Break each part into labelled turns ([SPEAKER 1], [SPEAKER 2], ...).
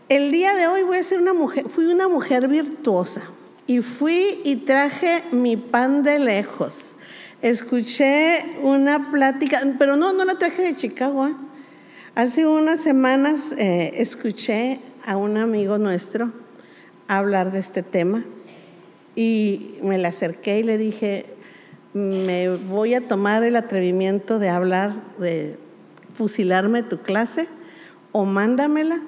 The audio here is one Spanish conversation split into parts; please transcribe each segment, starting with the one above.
[SPEAKER 1] El día de hoy voy a ser fui una mujer virtuosa y fui y traje mi pan de lejos. Escuché una plática, pero no la traje de Chicago, ¿eh? Hace unas semanas escuché a un amigo nuestro hablar de este tema y me le acerqué y le dije, me voy a tomar el atrevimiento de hablar, de fusilarme tu clase o mándamela.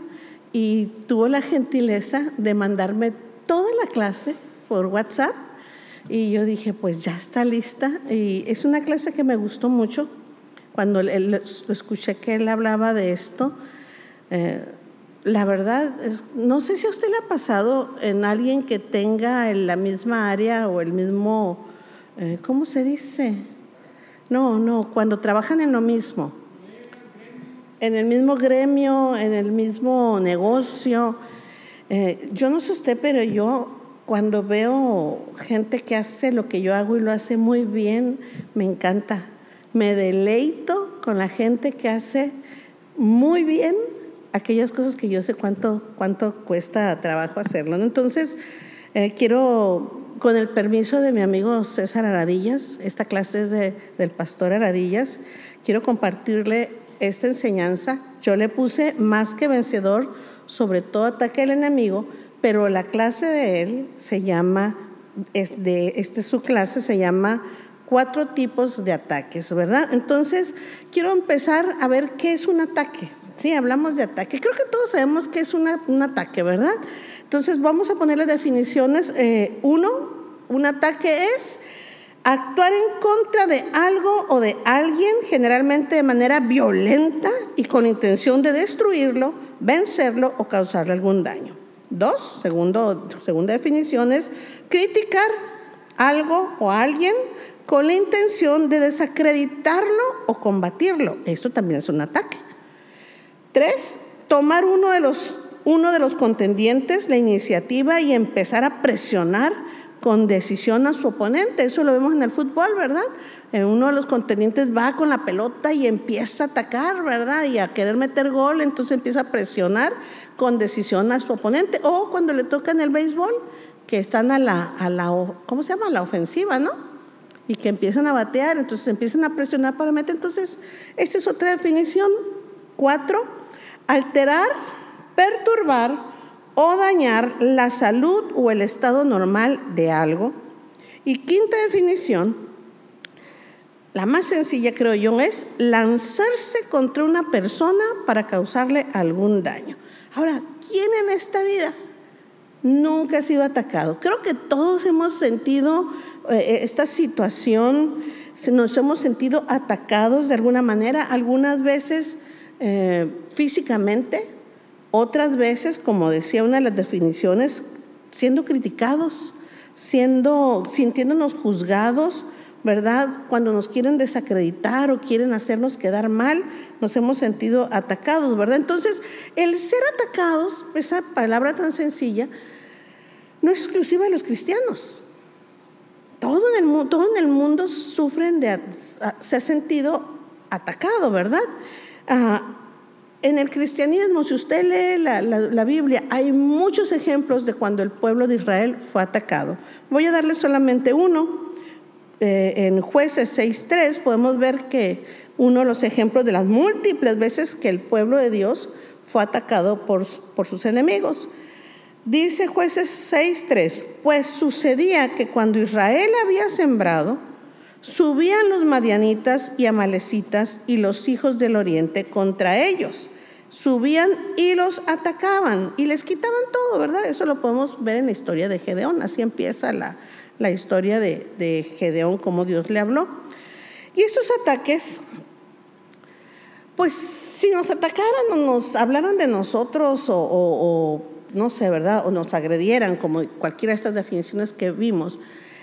[SPEAKER 1] Y tuvo la gentileza de mandarme toda la clase por WhatsApp y yo dije, pues ya está lista. Y es una clase que me gustó mucho. Cuando lo escuché que él hablaba de esto, la verdad, no sé si a usted le ha pasado en alguien que tenga en la misma área o el mismo, ¿cómo se dice? No, cuando trabajan en lo mismo, en el mismo gremio, en el mismo negocio. Yo no sé usted, pero yo cuando veo gente que hace lo que yo hago y lo hace muy bien, me encanta. Me deleito con la gente que hace muy bien aquellas cosas que yo sé cuánto cuesta trabajo hacerlo, ¿no? Entonces, quiero, con el permiso de mi amigo César Aradillas, esta clase es del pastor Aradillas, quiero compartirle esta enseñanza. Yo le puse más que vencedor sobre todo ataque del enemigo, pero la clase de él se llama, su clase se llama 4 tipos de ataques, ¿verdad? Entonces, quiero empezar a ver qué es un ataque. Sí, hablamos de ataque. Creo que todos sabemos qué es un ataque, ¿verdad? Entonces, vamos a ponerle definiciones. Un ataque es actuar en contra de algo o de alguien, generalmente de manera violenta y con intención de destruirlo, vencerlo o causarle algún daño. 2, segunda definición es criticar algo o a alguien con la intención de desacreditarlo o combatirlo. Eso también es un ataque. 3, tomar uno de los contendientes la iniciativa y empezar a presionar con decisión a su oponente. Eso lo vemos en el fútbol, ¿verdad? Uno de los contendientes va con la pelota y empieza a atacar, ¿verdad? Y a querer meter gol, entonces empieza a presionar con decisión a su oponente. O cuando le toca en el béisbol, que están ¿cómo se llama? La ofensiva, ¿no? Y que empiezan a batear, entonces empiezan a presionar para meter. Entonces, esta es otra definición. 4, alterar, perturbar o dañar la salud o el estado normal de algo. Y quinta definición, la más sencilla creo yo, es lanzarse contra una persona para causarle algún daño. Ahora, ¿quién en esta vida nunca ha sido atacado? Creo que todos hemos sentido esta situación, nos hemos sentido atacados de alguna manera, algunas veces físicamente, otras veces, como decía una de las definiciones, siendo criticados, sintiéndonos juzgados, ¿verdad? Cuando nos quieren desacreditar o quieren hacernos quedar mal, nos hemos sentido atacados, ¿verdad? Entonces, el ser atacados, esa palabra tan sencilla, no es exclusiva de los cristianos. Todo en el mundo se ha sentido atacado, ¿verdad? En el cristianismo, si usted lee la Biblia, hay muchos ejemplos de cuando el pueblo de Israel fue atacado. Voy a darle solamente uno. En Jueces 6:3 podemos ver que uno de los ejemplos de las múltiples veces que el pueblo de Dios fue atacado por sus enemigos. Dice Jueces 6:3, pues sucedía que cuando Israel había sembrado, subían los madianitas y amalecitas y los hijos del oriente contra ellos. Subían y los atacaban y les quitaban todo, ¿verdad? Eso lo podemos ver en la historia de Gedeón. Así empieza la historia de Gedeón, cómo Dios le habló. Y estos ataques, pues si nos atacaran o nos hablaran de nosotros o no sé, ¿verdad? O nos agredieran, como cualquiera de estas definiciones que vimos,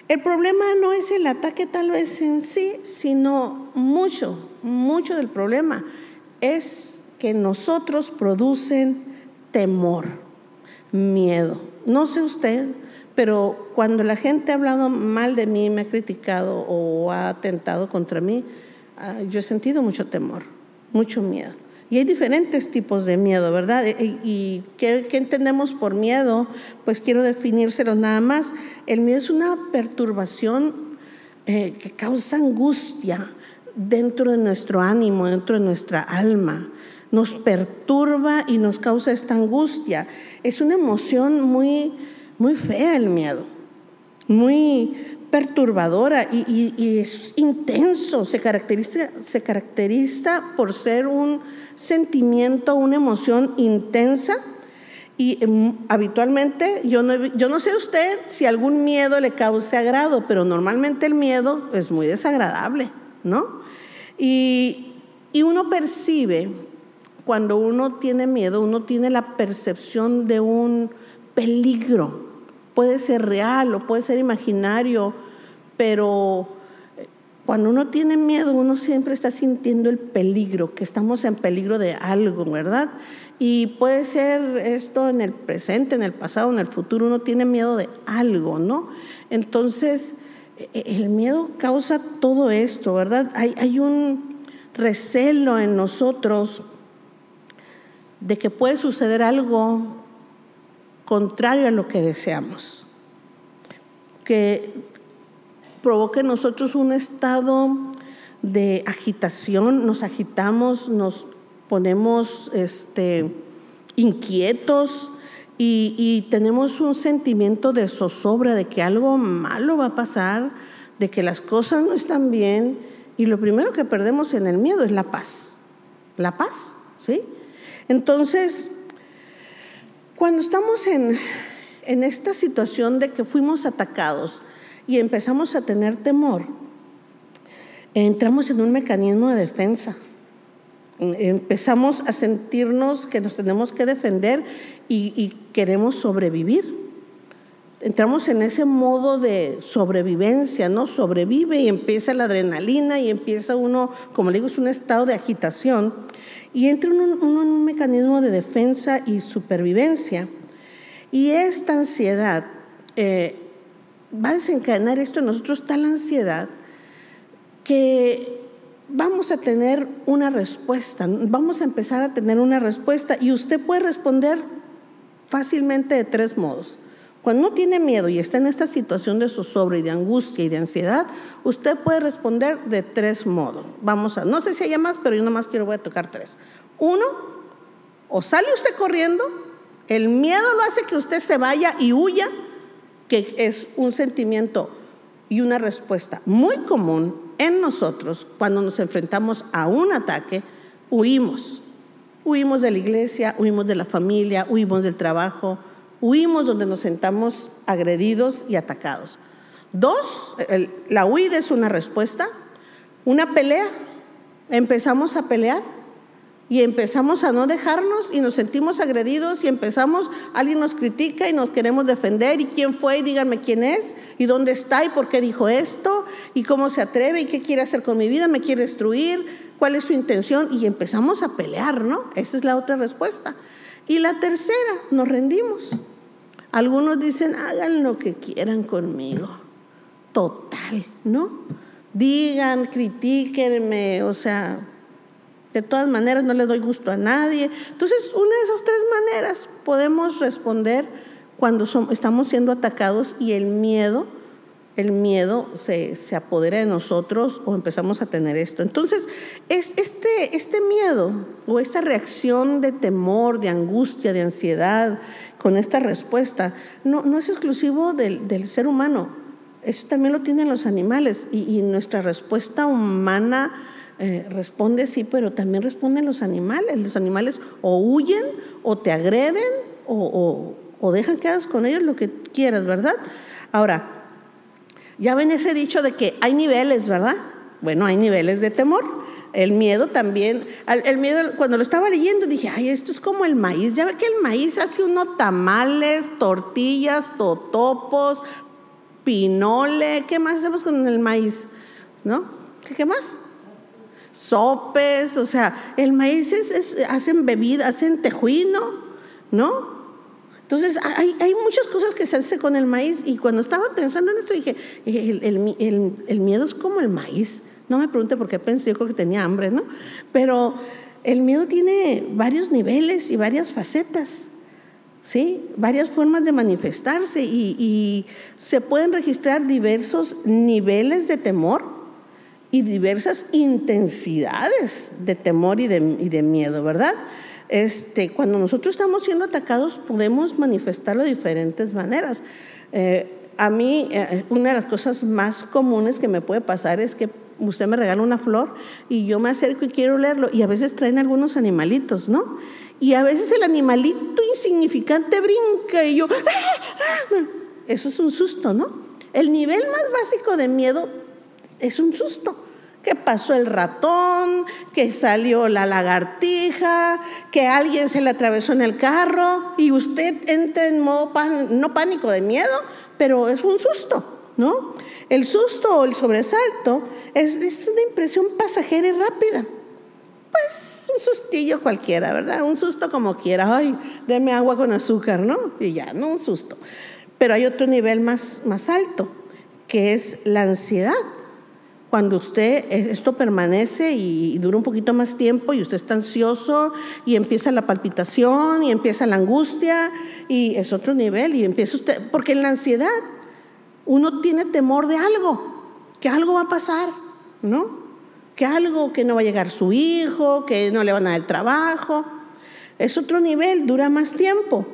[SPEAKER 1] el problema no es el ataque tal vez en sí, sino mucho del problema es que nosotros producen temor, miedo. No sé usted, pero cuando la gente ha hablado mal de mí, me ha criticado o ha atentado contra mí, yo he sentido mucho temor, mucho miedo. Y hay diferentes tipos de miedo, ¿verdad? ¿Y qué entendemos por miedo? Pues quiero definírselo nada más. El miedo es una perturbación que causa angustia dentro de nuestro ánimo, dentro de nuestra alma. Nos perturba y nos causa esta angustia. Es una emoción muy, muy fea el miedo, muy perturbadora y es intenso. Se caracteriza por ser un sentimiento, una emoción intensa. Y habitualmente, yo no sé usted si algún miedo le cause agrado, pero normalmente el miedo es muy desagradable, ¿no? Y uno percibe, cuando uno tiene miedo, uno tiene la percepción de un peligro. Puede ser real o puede ser imaginario, pero cuando uno tiene miedo, uno siempre está sintiendo el peligro, que estamos en peligro de algo, ¿verdad? Y puede ser esto en el presente, en el pasado, en el futuro. Uno tiene miedo de algo, ¿no? Entonces, el miedo causa todo esto, ¿verdad? Hay un recelo en nosotros de que puede suceder algo contrario a lo que deseamos, que provoque en nosotros un estado de agitación. Nos agitamos, nos ponemos inquietos y tenemos un sentimiento de zozobra, de que algo malo va a pasar, de que las cosas no están bien, y lo primero que perdemos en el miedo es la paz, ¿sí? Entonces, cuando estamos en esta situación de que fuimos atacados y empezamos a tener temor, entramos en un mecanismo de defensa. Empezamos a sentirnos que nos tenemos que defender y queremos sobrevivir. Entramos en ese modo de sobrevivencia, ¿no? Sobrevive y empieza la adrenalina y empieza uno, como le digo, es un estado de agitación. Y entra uno en un mecanismo de defensa y supervivencia. Y esta ansiedad va a desencadenar esto en nosotros, tal ansiedad, que vamos a tener una respuesta, vamos a empezar a tener una respuesta, y usted puede responder fácilmente de 3 modos. Cuando uno tiene miedo y está en esta situación de zozobra y de angustia y de ansiedad, usted puede responder de 3 modos. No sé si haya más, pero yo nomás voy a tocar 3. 1, o sale usted corriendo, el miedo lo hace que usted se vaya y huya, que es un sentimiento y una respuesta muy común en nosotros. Cuando nos enfrentamos a un ataque, huimos de la iglesia, huimos de la familia, huimos del trabajo, huimos donde nos sentamos agredidos y atacados. 2, la huida es una respuesta. Una pelea, empezamos a pelear y empezamos a no dejarnos y nos sentimos agredidos y alguien nos critica y nos queremos defender. ¿Y quién fue? Y díganme quién es, y dónde está, y por qué dijo esto, y cómo se atreve, y qué quiere hacer con mi vida, me quiere destruir, cuál es su intención, y empezamos a pelear, ¿no? Esa es la otra respuesta. Y la tercera, nos rendimos. Algunos dicen, hagan lo que quieran conmigo, total, ¿no? Digan, critíquenme, o sea, de todas maneras no le doy gusto a nadie. Entonces, una de esas 3 maneras podemos responder cuando estamos siendo atacados y el miedo se apodera de nosotros, o empezamos a tener esto. Entonces, este miedo o esta reacción de temor, de angustia, de ansiedad, con esta respuesta, no es exclusivo del ser humano. Eso también lo tienen los animales, y nuestra respuesta humana responde así, pero también responden los animales. Los animales o huyen, o te agreden, o dejan que hagas con ellos lo que quieras, ¿verdad? Ahora, ya ven ese dicho de que hay niveles, ¿verdad? Bueno, hay niveles de temor. El miedo también. El miedo, cuando lo estaba leyendo, dije, ay, esto es como el maíz. Ya ve que el maíz hace uno tamales, tortillas, totopos, pinole. ¿Qué más hacemos con el maíz? ¿No? ¿Qué más? Sopes. O sea, el maíz hacen bebida, hacen tejuino, ¿no? Entonces, hay muchas cosas que se hacen con el maíz, y cuando estaba pensando en esto dije, el miedo es como el maíz. No me pregunte por qué pensé, yo creo que tenía hambre, ¿no? Pero el miedo tiene varios niveles y varias facetas, ¿sí? Varias formas de manifestarse y se pueden registrar diversos niveles de temor y diversas intensidades de temor y de miedo, ¿verdad? Cuando nosotros estamos siendo atacados podemos manifestarlo de diferentes maneras. A mí, una de las cosas más comunes que me puede pasar es que usted me regala una flor y yo me acerco y quiero olerlo, y a veces traen algunos animalitos, ¿no? Y a veces el animalito insignificante brinca y yo, eso es un susto, ¿no? El nivel más básico de miedo es un susto. Que pasó el ratón, que salió la lagartija, que alguien se le atravesó en el carro y usted entra en modo no pánico, de miedo, pero es un susto, ¿no? El susto o el sobresalto es una impresión pasajera y rápida. Pues un sustillo cualquiera, ¿verdad? Un susto como quiera. Ay, deme agua con azúcar, ¿no? Y ya, no un susto. Pero hay otro nivel más alto, que es la ansiedad. Cuando esto permanece y dura un poquito más tiempo y usted está ansioso y empieza la palpitación y empieza la angustia y es otro nivel y empieza usted, porque en la ansiedad uno tiene temor de algo, que algo va a pasar, ¿no? Que no va a llegar su hijo, que no le van a dar el trabajo. Es otro nivel, dura más tiempo.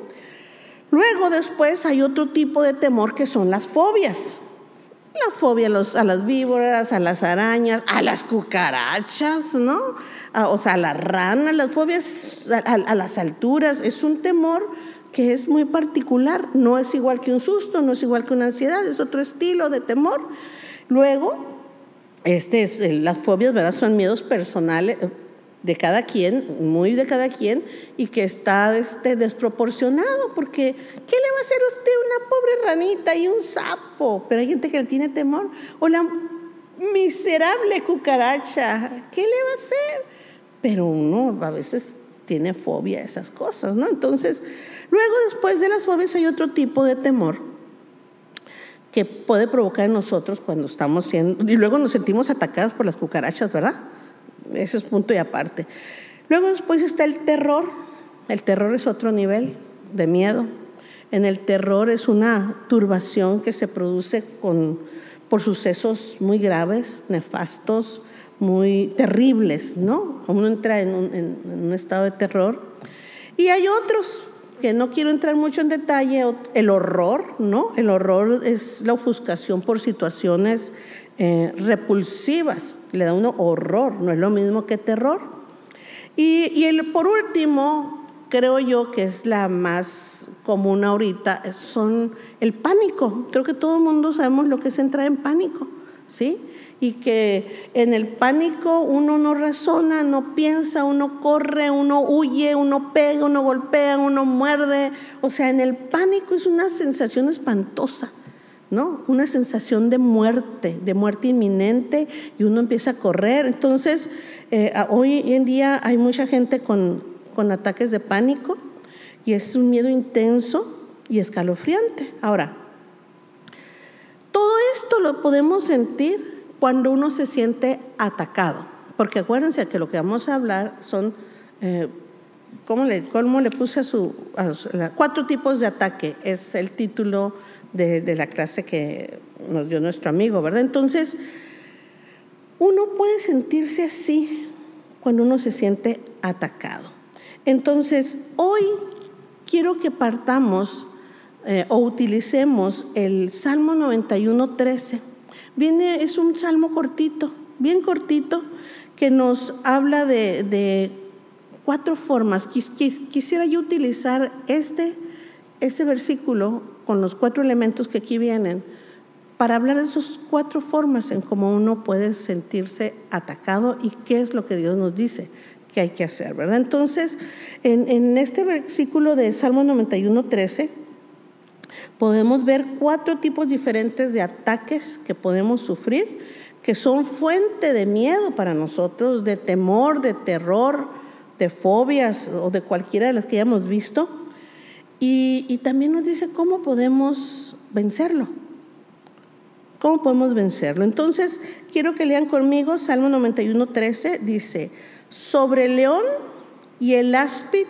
[SPEAKER 1] Luego después hay otro tipo de temor que son las fobias. La fobia a las víboras, a las arañas, a las cucarachas, ¿no? O sea, a las ranas, las fobias a las alturas. Es un temor que es muy particular. No es igual que un susto, no es igual que una ansiedad, es otro estilo de temor. Luego, las fobias, ¿verdad? Son miedos personales de cada quien, muy de cada quien, y que está desproporcionado, porque ¿qué le va a hacer a usted una pobre ranita y un sapo? Pero hay gente que le tiene temor. O la miserable cucaracha, ¿qué le va a hacer? Pero uno a veces tiene fobia a esas cosas, ¿no? Entonces, luego después de las fobias hay otro tipo de temor que puede provocar en nosotros cuando estamos siendo, y luego nos sentimos atacados por las cucarachas, ¿verdad? Eso es punto y aparte. Luego después está el terror. El terror es otro nivel de miedo. En el terror es una turbación que se produce por sucesos muy graves, nefastos, muy terribles, ¿no? Uno entra en un estado de terror. Y hay otros que no quiero entrar mucho en detalle. El horror, ¿no? El horror es la ofuscación por situaciones repulsivas, le da uno horror, no es lo mismo que terror. Y por último, creo yo que es la más común ahorita, son el pánico. Creo que todo el mundo sabemos lo que es entrar en pánico, ¿sí? Y que en el pánico uno no razona, no piensa, uno corre, uno huye, uno pega, uno golpea, uno muerde. O sea, en el pánico es una sensación espantosa, ¿no? Una sensación de muerte inminente, y uno empieza a correr. Entonces, hoy en día hay mucha gente con ataques de pánico, y es un miedo intenso y escalofriante. Ahora, todo esto lo podemos sentir cuando uno se siente atacado, porque acuérdense que lo que vamos a hablar son, ¿cómo le puse a 4 tipos de ataque? Es el título de la clase que nos dio nuestro amigo, ¿verdad? Entonces, uno puede sentirse así cuando uno se siente atacado. Entonces, hoy quiero que partamos o utilicemos el Salmo 91:13. Es un salmo cortito, bien cortito, que nos habla de 4 formas. Quisiera yo utilizar este versículo con los 4 elementos que aquí vienen para hablar de esas 4 formas en cómo uno puede sentirse atacado y qué es lo que Dios nos dice que hay que hacer, ¿verdad? Entonces, en este versículo de Salmo 91:13 podemos ver 4 tipos diferentes de ataques que podemos sufrir, que son fuente de miedo para nosotros, de temor, de terror, de fobias o de cualquiera de las que hayamos visto. Y también nos dice cómo podemos vencerlo. ¿Cómo podemos vencerlo? Entonces, quiero que lean conmigo Salmo 91:13. Dice: sobre el león y el áspid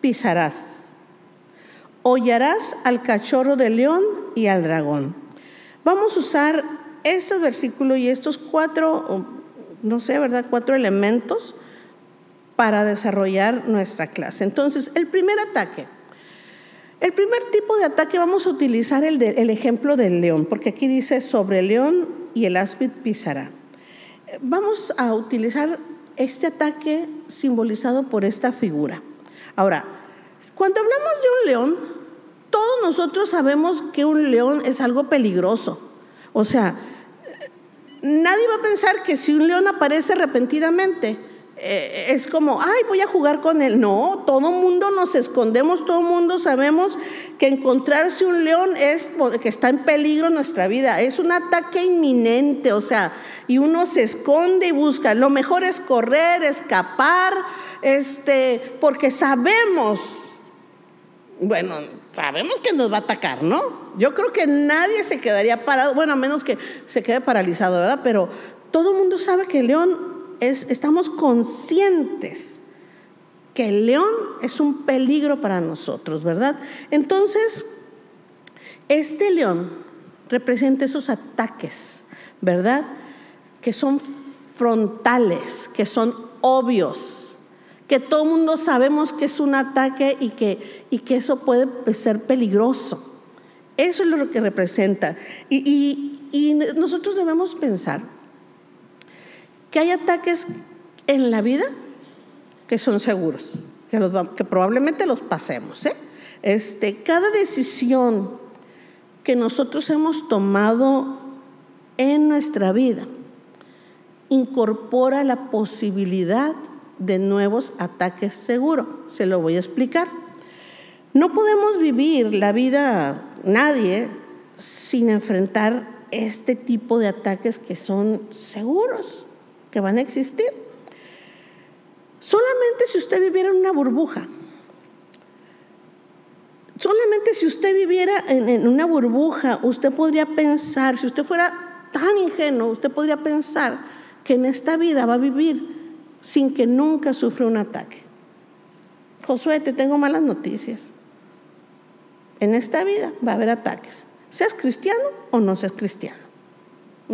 [SPEAKER 1] pisarás, hollarás al cachorro del león y al dragón. Vamos a usar este versículo y estos 4 elementos para desarrollar nuestra clase. Entonces, el primer tipo de ataque, vamos a utilizar el ejemplo del león, porque aquí dice: sobre el león y el áspid pisará. Vamos a utilizar este ataque simbolizado por esta figura. Ahora, cuando hablamos de un león, todos nosotros sabemos que un león es algo peligroso. O sea, nadie va a pensar que si un león aparece repentinamente, es como, ay, voy a jugar con él. No, todo mundo nos escondemos, todo mundo sabemos que encontrarse un león es porque está en peligro nuestra vida. Es un ataque inminente, o sea, y uno se esconde y busca. Lo mejor es correr, escapar, porque sabemos que nos va a atacar, ¿no? Yo creo que nadie se quedaría parado, bueno, a menos que se quede paralizado, ¿verdad? Pero todo el mundo sabe que el león estamos conscientes que el león es un peligro para nosotros, ¿verdad? Entonces, este león representa esos ataques, ¿verdad? Que son frontales, que son obvios, que todo el mundo sabemos que es un ataque y que eso puede ser peligroso. Eso es lo que representa. Y nosotros debemos pensar que hay ataques en la vida que son seguros, que probablemente los pasemos, Cada decisión que nosotros hemos tomado en nuestra vida incorpora la posibilidad de nuevos ataques seguros. Se lo voy a explicar. No podemos vivir la vida, nadie, sin enfrentar este tipo de ataques que son seguros, que van a existir. Solamente si usted viviera en una burbuja, solamente si usted viviera en una burbuja, usted podría pensar, si usted fuera tan ingenuo, usted podría pensar que en esta vida va a vivir sin que nunca sufra un ataque. Josué, te tengo malas noticias. En esta vida va a haber ataques, seas cristiano o no seas cristiano.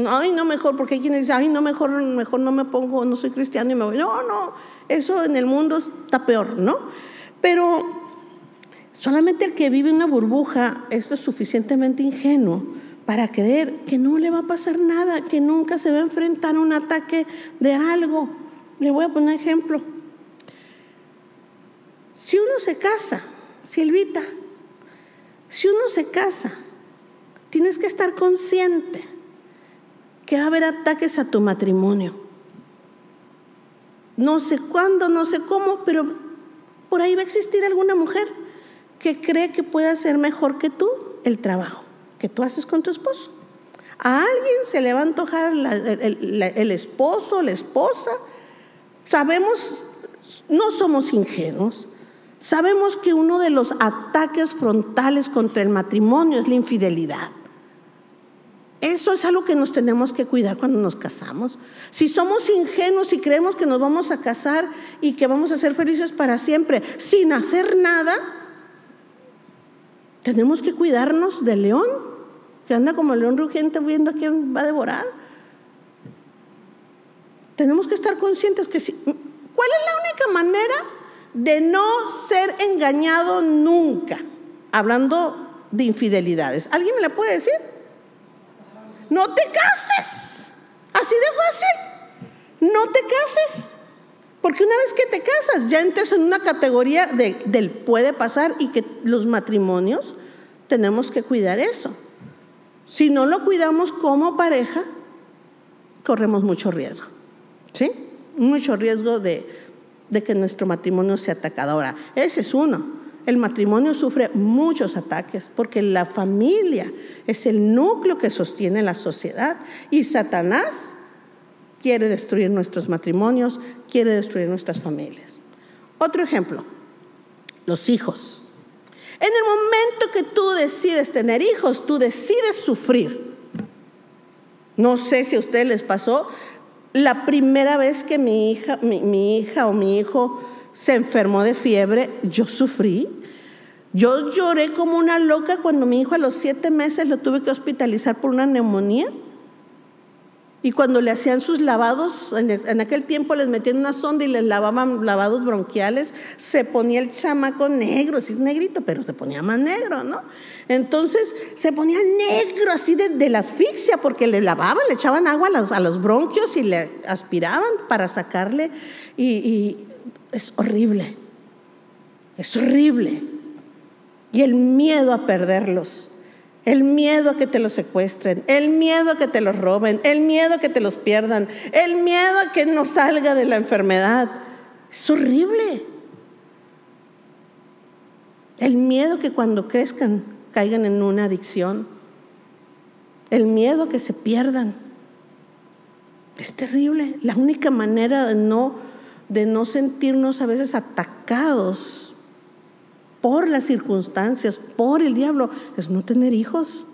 [SPEAKER 1] Ay, no, mejor, porque hay quienes dicen, ay, no, mejor no me pongo, no soy cristiano y me voy. No, eso en el mundo está peor, ¿no? Pero solamente el que vive en una burbuja, esto es suficientemente ingenuo para creer que no le va a pasar nada, que nunca se va a enfrentar a un ataque de algo. Le voy a poner un ejemplo. Si uno se casa, Silvita, si uno se casa, tienes que estar consciente que va a haber ataques a tu matrimonio. No sé cuándo, no sé cómo, pero por ahí va a existir alguna mujer que cree que puede hacer mejor que tú el trabajo que tú haces con tu esposo. A alguien se le va a antojar el esposo, la esposa. Sabemos, no somos ingenuos, sabemos que uno de los ataques frontales contra el matrimonio es la infidelidad. Eso es algo que nos tenemos que cuidar cuando nos casamos. Si somos ingenuos y creemos que nos vamos a casar y que vamos a ser felices para siempre sin hacer nada, tenemos que cuidarnos del león, que anda como el león rugiente viendo a quién va a devorar. Tenemos que estar conscientes que ¿cuál es la única manera de no ser engañado nunca? Hablando de infidelidades. ¿Alguien me la puede decir? No te cases. Así de fácil. No te cases. Porque una vez que te casas, ya entras en una categoría del puede pasar, y que los matrimonios tenemos que cuidar eso. Si no lo cuidamos como pareja, corremos mucho riesgo. ¿Sí? Mucho riesgo de que nuestro matrimonio sea atacado. Ahora, ese es uno. El matrimonio sufre muchos ataques porque la familia es el núcleo que sostiene la sociedad, y Satanás quiere destruir nuestros matrimonios, quiere destruir nuestras familias. Otro ejemplo, los hijos. En el momento que tú decides tener hijos, tú decides sufrir. No sé si a ustedes les pasó. La primera vez que mi hija o mi hijo se enfermó de fiebre, yo sufrí. Yo lloré como una loca cuando mi hijo a los 7 meses lo tuve que hospitalizar por una neumonía. Y cuando le hacían sus lavados, en aquel tiempo les metían una sonda y les lavaban lavados bronquiales, se ponía el chamaco negro, sí es negrito, pero se ponía más negro, ¿no? Entonces se ponía negro así de la asfixia, porque le lavaban, le echaban agua a los bronquios y le aspiraban para sacarle. Y es horrible, es horrible. Y el miedo a perderlos, el miedo a que te los secuestren, el miedo a que te los roben, el miedo a que te los pierdan, el miedo a que no salga de la enfermedad, es horrible. El miedo a que cuando crezcan caigan en una adicción, el miedo a que se pierdan, es terrible. La única manera de no sentirnos a veces atacados por las circunstancias, por el diablo, es no tener hijos.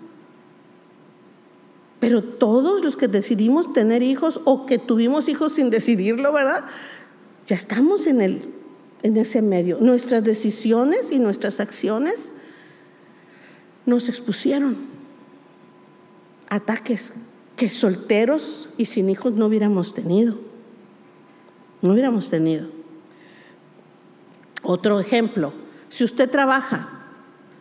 [SPEAKER 1] Pero todos los que decidimos tener hijos o que tuvimos hijos sin decidirlo, ¿verdad? Ya estamos en ese medio. Nuestras decisiones y nuestras acciones nos expusieron a ataques que solteros y sin hijos no hubiéramos tenido. No hubiéramos tenido. Otro ejemplo. Si usted trabaja,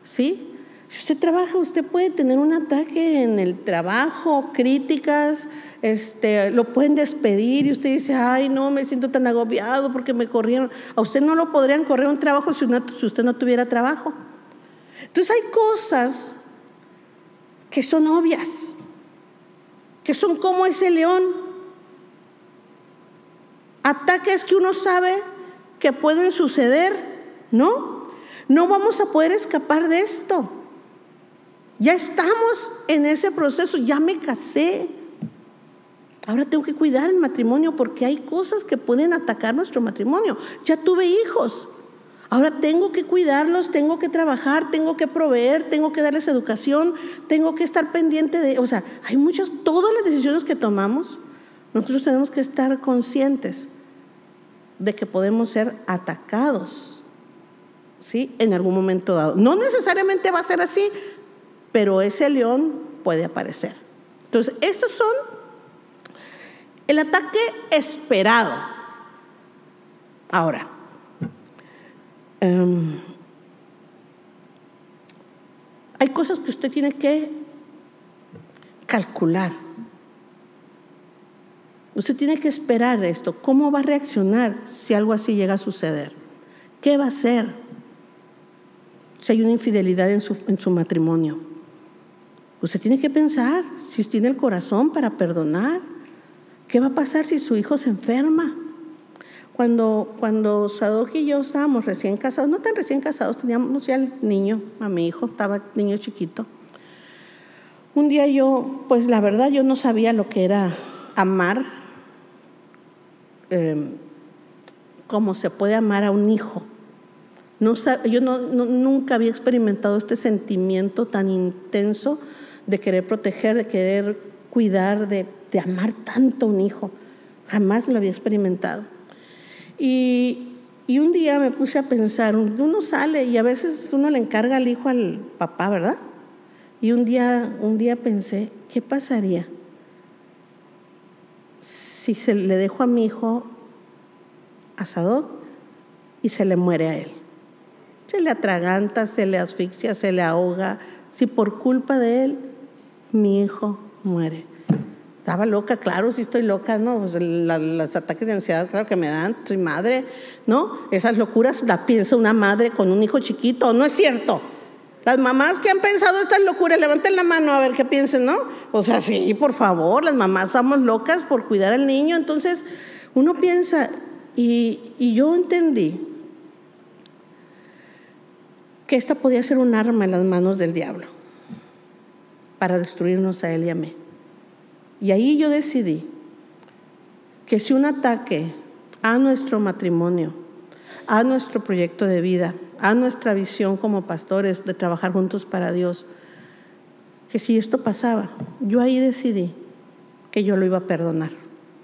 [SPEAKER 1] ¿sí? Si usted trabaja, usted puede tener un ataque en el trabajo, críticas, lo pueden despedir y usted dice, ay, no, me siento tan agobiado porque me corrieron. A usted no lo podrían correr un trabajo si usted no tuviera trabajo. Entonces hay cosas que son obvias, que son como ese león. Ataques que uno sabe que pueden suceder, ¿no? No vamos a poder escapar de esto. Ya estamos en ese proceso, ya me casé. Ahora tengo que cuidar el matrimonio porque hay cosas que pueden atacar nuestro matrimonio. Ya tuve hijos. Ahora tengo que cuidarlos, tengo que trabajar, tengo que proveer, tengo que darles educación, tengo que estar pendiente de... O sea, hay todas las decisiones que tomamos, nosotros tenemos que estar conscientes de que podemos ser atacados, ¿sí? En algún momento dado. No necesariamente va a ser así, pero ese león puede aparecer. Entonces, estos son el ataque esperado. Ahora, hay cosas que usted tiene que calcular. Usted tiene que esperar esto. ¿Cómo va a reaccionar si algo así llega a suceder? ¿Qué va a hacer si hay una infidelidad en su matrimonio? Usted tiene que pensar si tiene el corazón para perdonar. ¿Qué va a pasar si su hijo se enferma? Cuando Sadoc y yo estábamos recién casados, no tan recién casados, teníamos ya el niño, a mi hijo, estaba niño chiquito. Un día pues la verdad yo no sabía lo que era amar, cómo se puede amar a un hijo. Yo nunca había experimentado este sentimiento tan intenso de querer proteger, de querer cuidar, de amar tanto a un hijo. Jamás lo había experimentado. Y un día me puse a pensar, uno sale y a veces uno le encarga al hijo al papá, ¿verdad? Y un día pensé, ¿qué pasaría si le dejo a mi hijo a Sadoc y se le muere a él? Se le atraganta, se le asfixia, se le ahoga. Si por culpa de él, mi hijo muere. Estaba loca, claro, sí estoy loca, ¿no? Pues los ataques de ansiedad, claro que me dan, soy madre, ¿no? Esas locuras las piensa una madre con un hijo chiquito, ¿no es cierto? Las mamás que han pensado estas locuras, levanten la mano a ver qué piensen, ¿no? O sea, sí, por favor, las mamás vamos locas por cuidar al niño. Entonces, uno piensa, y yo entendí que esta podía ser un arma en las manos del diablo para destruirnos a él y a mí. Y ahí yo decidí que si un ataque a nuestro matrimonio, a nuestro proyecto de vida, a nuestra visión como pastores de trabajar juntos para Dios, que si esto pasaba, yo ahí decidí que yo lo iba a perdonar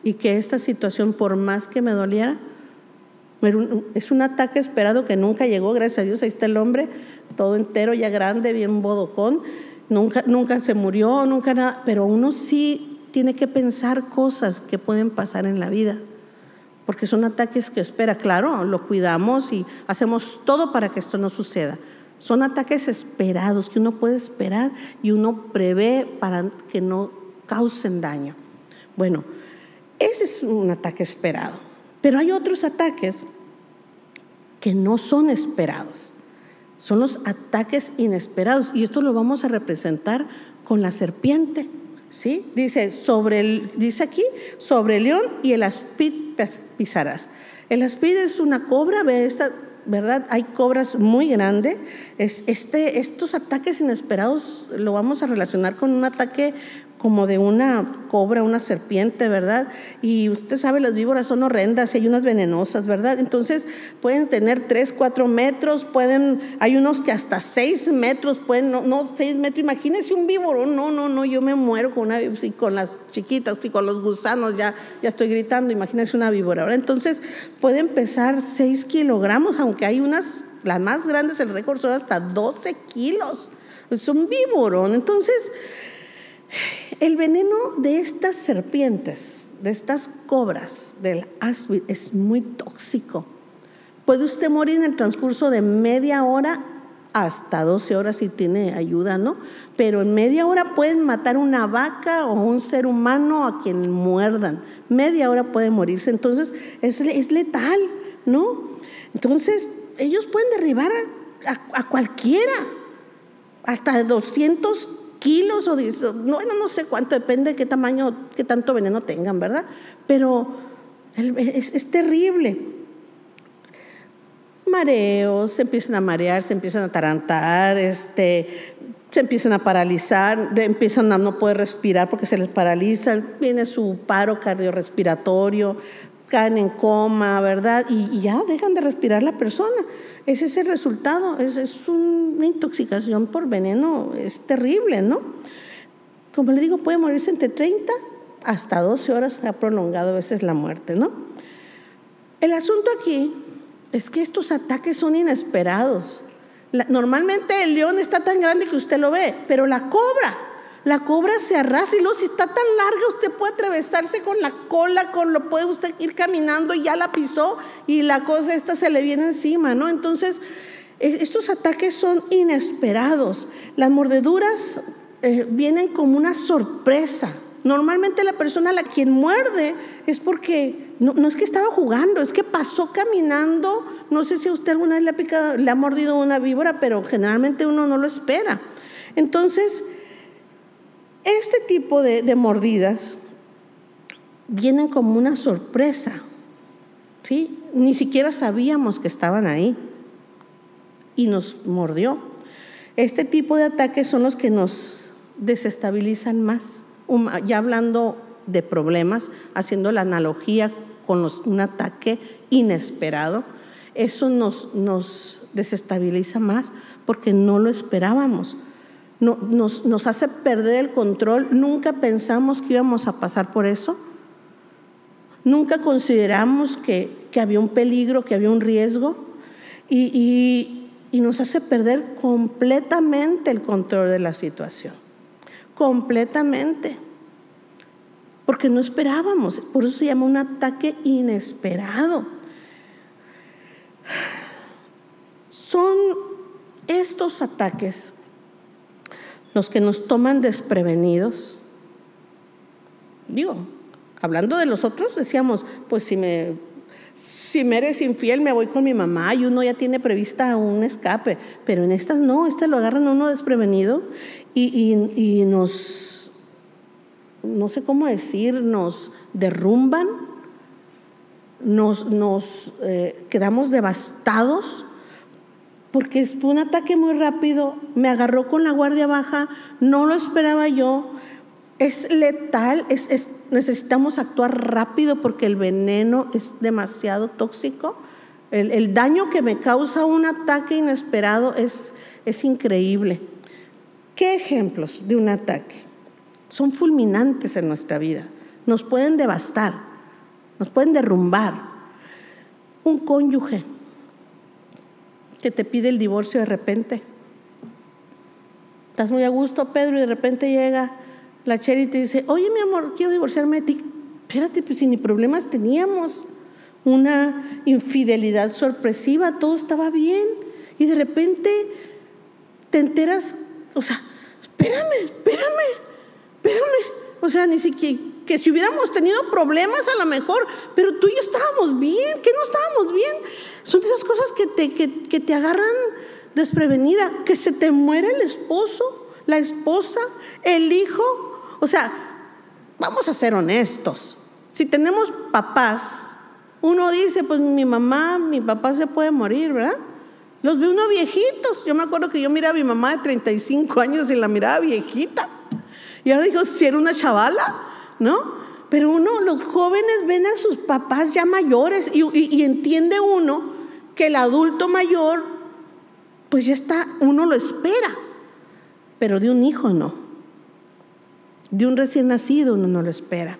[SPEAKER 1] y que esta situación, por más que me doliera, es un ataque esperado que nunca llegó. Gracias a Dios, ahí está el hombre, todo entero, ya grande, bien bodocón, nunca se murió, nunca nada, pero uno sí tiene que pensar cosas que pueden pasar en la vida, porque son ataques que espera. Claro, lo cuidamos y hacemos todo para que esto no suceda. Son ataques esperados que uno puede esperar y uno prevé para que no causen daño. Bueno, ese es un ataque esperado. Pero hay otros ataques que no son esperados. Son los ataques inesperados. Y esto lo vamos a representar con la serpiente, ¿sí? Dice aquí, sobre el león y el aspid pisarás. El aspid es una cobra, ve esta, ¿verdad? Hay cobras muy grandes. Estos ataques inesperados lo vamos a relacionar con un ataque como de una cobra, una serpiente, ¿verdad? Y usted sabe, las víboras son horrendas y hay unas venenosas, ¿verdad? Entonces pueden tener 3, 4 metros, hay unos que hasta 6 metros, no 6 metros. Imagínese un víboro, no, yo me muero con las chiquitas y con los gusanos, ya estoy gritando, imagínese una víbora, ¿verdad? Entonces pueden pesar 6 kilogramos, aunque hay unas, las más grandes, el récord son hasta 12 kilos. Es un víborón. Entonces, el veneno de estas serpientes, de estas cobras, del áspid, es muy tóxico. Puede usted morir en el transcurso de media hora hasta 12 horas si tiene ayuda, ¿no? Pero en media hora pueden matar una vaca o un ser humano a quien muerdan. Media hora puede morirse. Entonces es letal, ¿no? Entonces ellos pueden derribar a cualquiera, hasta 200 kilos o no sé cuánto, depende de qué tamaño, qué tanto veneno tengan, ¿verdad? Pero es terrible. Mareos, se empiezan a marear, se empiezan a atarantar, se empiezan a paralizar, empiezan a no poder respirar porque se les paraliza, viene su paro cardiorrespiratorio, caen en coma, ¿verdad? Y ya dejan de respirar la persona. Ese es el resultado, es una intoxicación por veneno, es terrible, ¿no? Como le digo, puede morirse entre 30 hasta 12 horas, ha prolongado a veces la muerte, ¿no? El asunto aquí es que estos ataques son inesperados. Normalmente el león está tan grande que usted lo ve, pero la cobra se arrastra y luego si está tan larga usted puede atravesarse con la cola, puede usted ir caminando y ya la pisó y la cosa esta se le viene encima, ¿no? Entonces estos ataques son inesperados. Las mordeduras vienen como una sorpresa. Normalmente la persona a la quien muerde es porque no es que estaba jugando, es que pasó caminando. No sé si a usted alguna vez le ha mordido una víbora, pero generalmente uno no lo espera. Entonces este tipo de mordidas vienen como una sorpresa, ¿sí? Ni siquiera sabíamos que estaban ahí y nos mordió. Este tipo de ataques son los que nos desestabilizan más. Ya hablando de problemas, haciendo la analogía con un ataque inesperado, eso nos desestabiliza más porque no lo esperábamos. Nos hace perder el control. Nunca pensamos que íbamos a pasar por eso. Nunca consideramos que había un peligro, que había un riesgo. Y nos hace perder completamente el control de la situación. Completamente. Porque no esperábamos. Por eso se llama un ataque inesperado. Son estos ataques los que nos toman desprevenidos. Digo, hablando de los otros, decíamos, pues si me eres infiel, me voy con mi mamá y uno ya tiene prevista un escape. Pero en estas no, lo agarran a uno desprevenido y nos, no sé cómo decir, nos derrumban, nos quedamos devastados. Porque fue un ataque muy rápido, me agarró con la guardia baja, no lo esperaba yo, es letal, necesitamos actuar rápido porque el veneno es demasiado tóxico. El daño que me causa un ataque inesperado es increíble. ¿Qué ejemplos de un ataque? Son fulminantes en nuestra vida. nos pueden devastar, nos pueden derrumbar. Un cónyuge que te pide el divorcio de repente. Estás muy a gusto, Pedro, y de repente llega la Cheri y te dice: oye, mi amor, quiero divorciarme de ti. Espérate, pues si ni problemas teníamos. Una infidelidad sorpresiva, todo estaba bien. Y de repente te enteras, o sea, espérame. O sea, ni siquiera, que si hubiéramos tenido problemas a lo mejor, pero tú y yo estábamos bien. ¿Qué no estábamos bien? Son esas cosas que te agarran desprevenida. Que se te muera el esposo, la esposa, el hijo. O sea, vamos a ser honestos. Si tenemos papás, uno dice, pues mi mamá, mi papá se puede morir, ¿verdad? Los ve uno viejitos. Yo me acuerdo que yo miraba a mi mamá de 35 años y la miraba viejita. Y ahora digo, si era una chavala, ¿no? Pero los jóvenes ven a sus papás ya mayores y entiende uno que el adulto mayor, pues ya está, uno lo espera. Pero de un hijo no. De un recién nacido uno no lo espera.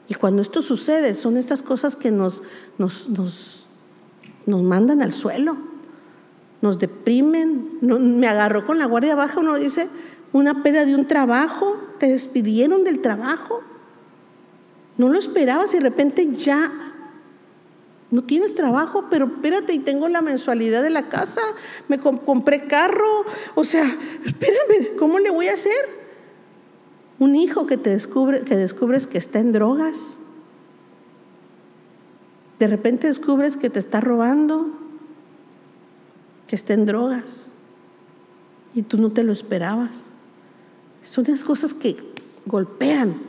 [SPEAKER 1] Y cuando esto sucede, son estas cosas que nos mandan al suelo, nos deprimen. Me agarró con la guardia baja, uno dice, una pérdida de un trabajo, te despidieron del trabajo, no lo esperabas y de repente ya no tienes trabajo, pero espérate, y tengo la mensualidad de la casa, me compré carro, o sea, espérame, ¿cómo le voy a hacer? Un hijo que descubres que está en drogas. De repente descubres que te está robando, que está en drogas. Y tú no te lo esperabas. Son esas cosas que golpean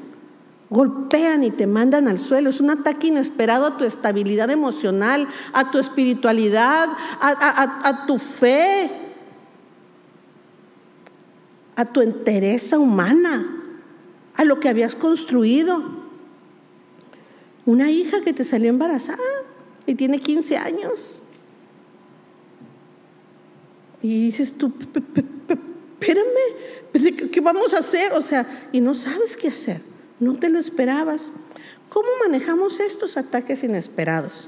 [SPEAKER 1] y te mandan al suelo. Es un ataque inesperado a tu estabilidad emocional, a tu espiritualidad, a tu fe, a tu entereza humana, a lo que habías construido. Una hija que te salió embarazada y tiene 15 años. Y dices tú, espérame, ¿qué vamos a hacer? O sea, y no sabes qué hacer, no te lo esperabas. ¿Cómo manejamos estos ataques inesperados?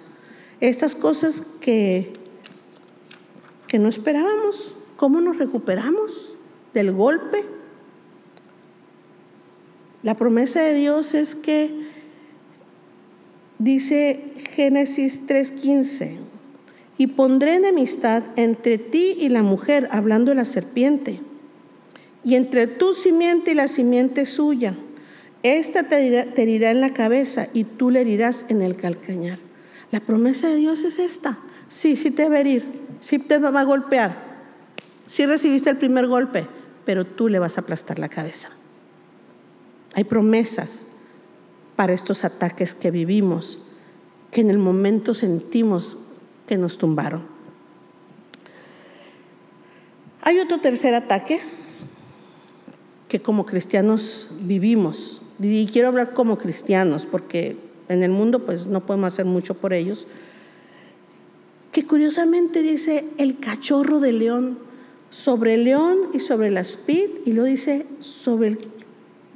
[SPEAKER 1] Estas cosas que no esperábamos. ¿Cómo nos recuperamos del golpe? La promesa de Dios es que, dice Génesis 3:15, y pondré enemistad entre ti y la mujer, hablando de la serpiente, y entre tu simiente y la simiente suya. Esta te herirá en la cabeza y tú le herirás en el calcañar. La promesa de Dios es esta. Sí te va a herir, sí te va a golpear, sí recibiste el primer golpe, pero tú le vas a aplastar la cabeza. Hay promesas para estos ataques que vivimos, que en el momento sentimos que nos tumbaron. Hay otro tercer ataque que como cristianos vivimos, y quiero hablar como cristianos porque en el mundo pues no podemos hacer mucho por ellos, que curiosamente dice el cachorro de león, sobre el león y sobre el aspid, y lo dice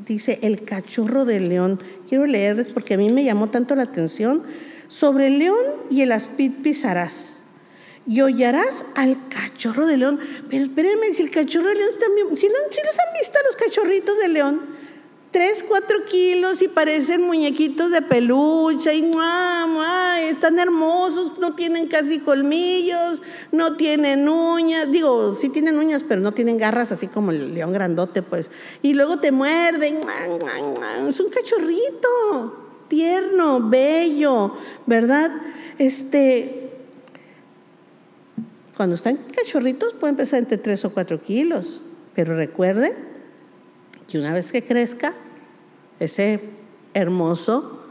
[SPEAKER 1] dice el cachorro del león. Quiero leerles porque a mí me llamó tanto la atención. Sobre el león y el aspid pisarás y hollarás al cachorro de león. Pero espérenme, si el cachorro de león también, si los han visto los cachorritos de león, 3, 4 kilos y parecen muñequitos de peluche y están hermosos, no tienen casi colmillos, no tienen uñas, digo, sí tienen uñas, pero no tienen garras así como el león grandote, pues, y luego te muerden, es un cachorrito tierno, bello, ¿verdad? Cuando están cachorritos pueden pesar entre 3 o 4 kilos, pero recuerden que una vez que crezca, ese hermoso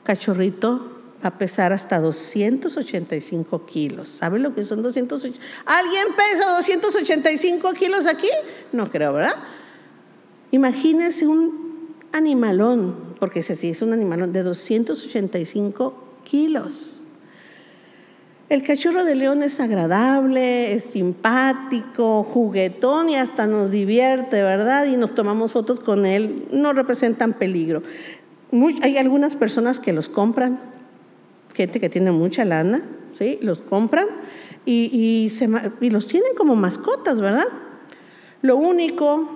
[SPEAKER 1] cachorrito va a pesar hasta 285 kilos. ¿Saben lo que son 285? ¿Alguien pesa 285 kilos aquí? No creo, ¿verdad? Imagínense un animalón, porque ese sí es un animalón de 285 kilos. El cachorro de león es agradable, es simpático, juguetón y hasta nos divierte, ¿verdad? Y nos tomamos fotos con él, no representan peligro. Hay algunas personas que los compran, gente que tiene mucha lana, ¿sí? Los compran y los tienen como mascotas, ¿verdad? Lo único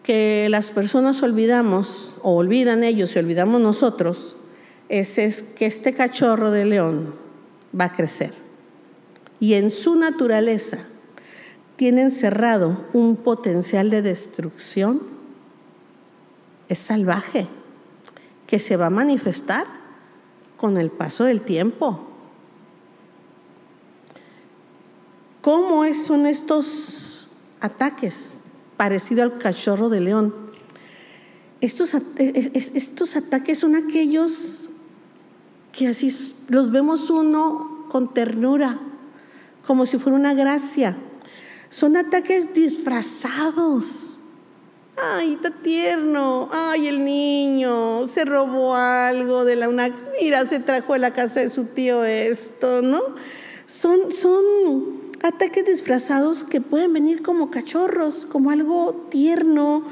[SPEAKER 1] que las personas olvidamos, o olvidan ellos y olvidamos nosotros, es que este cachorro de león va a crecer. Y en su naturaleza tiene encerrado un potencial de destrucción. Es salvaje, que se va a manifestar con el paso del tiempo. ¿Cómo son estos ataques? Parecido al cachorro de león. Estos ataques son aquellos que así los vemos uno con ternura, como si fuera una gracia. Son ataques disfrazados. Ay, está tierno. Ay, el niño se robó algo de mira, se trajo de la casa de su tío esto, ¿no? Son ataques disfrazados que pueden venir como cachorros, como algo tierno,